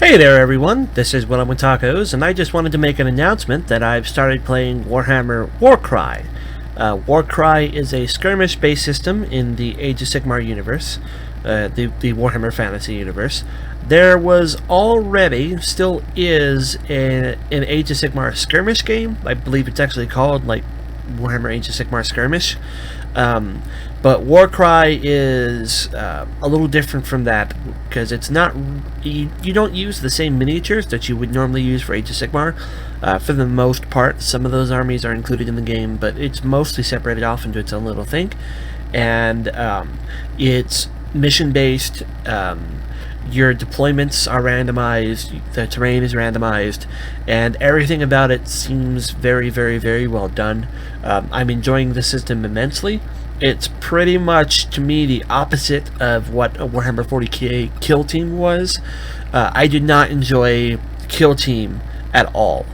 Hey there everyone, this is WellArmedWithTacos, and I just wanted to make an announcement that I've started playing Warhammer Warcry. Warcry is a skirmish-based system in the Age of Sigmar universe, the Warhammer Fantasy universe. There was already, still is, an Age of Sigmar skirmish game. I believe it's actually called, like, Warhammer Age of Sigmar Skirmish. But Warcry is a little different from that because it's not you don't use the same miniatures that you would normally use for Age of Sigmar. For the most part, some of those armies are included in the game, but it's mostly separated off into its own little thing. And it's mission based. Your deployments are randomized, the terrain is randomized, and everything about it seems very, very, very well done. I'm enjoying the system immensely. It's pretty much, to me, the opposite of what a Warhammer 40k Kill Team was. I did not enjoy Kill Team at all.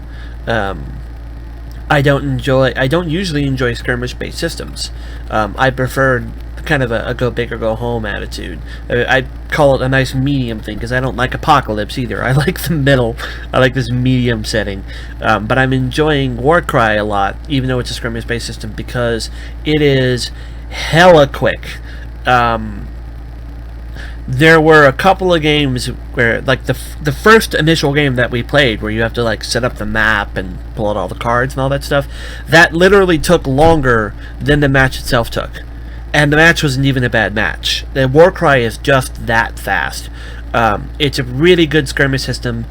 I don't usually enjoy skirmish-based systems. I prefer kind of a go big or go home attitude. I call it a nice medium thing because I don't like apocalypse either. I like the middle. I like this medium setting. But I'm enjoying Warcry a lot, even though it's a skirmish-based system, because it is hella quick. There were a couple of games where, like the first initial game that we played, where you have to like set up the map and pull out all the cards and all that stuff, that literally took longer than the match itself took. And the match wasn't even a bad match. The Warcry is just that fast. It's a really good skirmish system.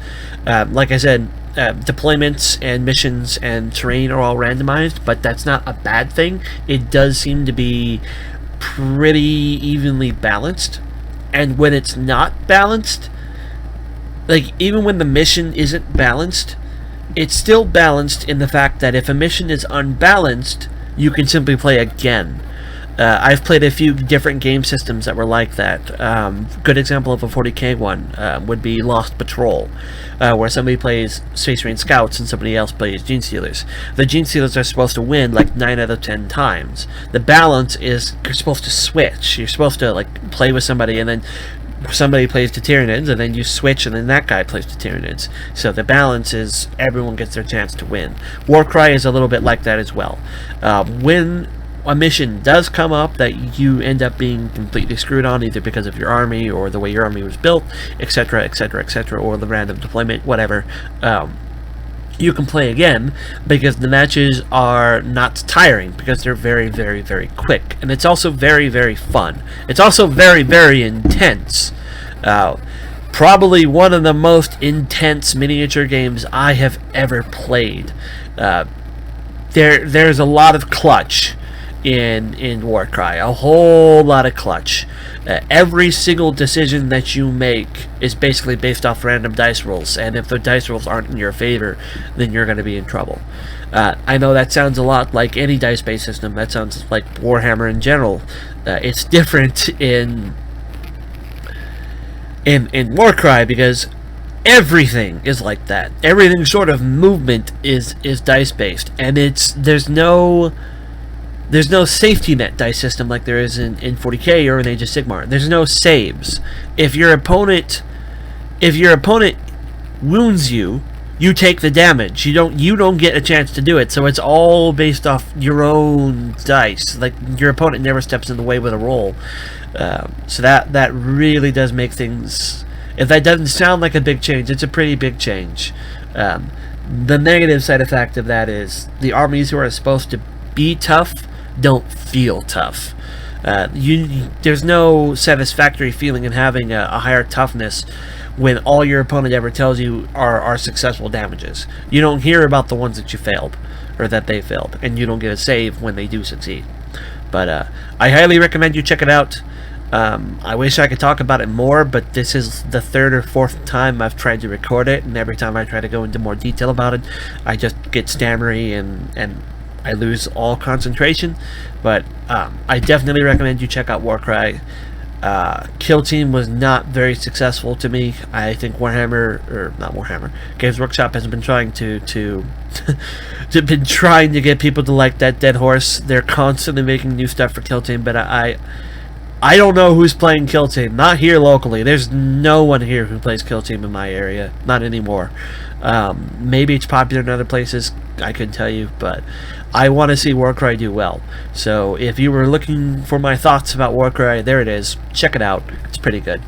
Like I said, deployments and missions and terrain are all randomized, but that's not a bad thing. It does seem to be pretty evenly balanced. And when it's not balanced, like even when the mission isn't balanced, it's still balanced in the fact that if a mission is unbalanced, you can simply play again. I've played a few different game systems that were like that. Good example of a 40k one would be Lost Patrol, where somebody plays Space Marine Scouts and somebody else plays Gene Stealers. The Gene Stealers are supposed to win like 9 out of 10 times. The balance is you're supposed to switch. You're supposed to like play with somebody and then somebody plays to Tyranids, and then you switch, and then that guy plays to Tyranids. So the balance is everyone gets their chance to win. Warcry is a little bit like that as well. When a mission does come up that you end up being completely screwed on, either because of your army or the way your army was built, etc., etc., etc., or the random deployment, whatever, you can play again because the matches are not tiring because they're very, very, very quick. And it's also very, very fun. It's also very, very intense. Probably one of the most intense miniature games I have ever played. There's a lot of clutch in Warcry, a whole lot of clutch. Every single decision that you make is basically based off random dice rolls, and if the dice rolls aren't in your favor, then you're going to be in trouble. I know that sounds a lot like any dice-based system. That sounds like Warhammer in general. It's different in Warcry because everything is like that. Everything sort of movement is dice-based, and there's no safety net dice system like there is in 40k or in Age of Sigmar. There's no saves. If your opponent wounds you, you take the damage. You don't get a chance to do it. So it's all based off your own dice. Like your opponent never steps in the way with a roll. So that really does make things. If that doesn't sound like a big change, it's a pretty big change. The negative side effect of that is the armies who are supposed to be tough don't feel tough. There's no satisfactory feeling in having a higher toughness when all your opponent ever tells you are successful damages. You don't hear about the ones that you failed or that they failed, and you don't get a save when they do succeed. But I highly recommend you check it out. I wish I could talk about it more, but this is the 3rd or 4th time I've tried to record it, and every time I try to go into more detail about it, I just get stammery and I lose all concentration. But I definitely recommend you check out Warcry. Kill Team was not very successful to me. I think Games Workshop has been trying to get people to like that dead horse. They're constantly making new stuff for Kill Team, but I don't know who's playing Kill Team. Not here locally. There's no one here who plays Kill Team in my area. Not anymore. Maybe it's popular in other places. I couldn't tell you, but I want to see Warcry do well. So if you were looking for my thoughts about Warcry, there it is. Check it out. It's pretty good.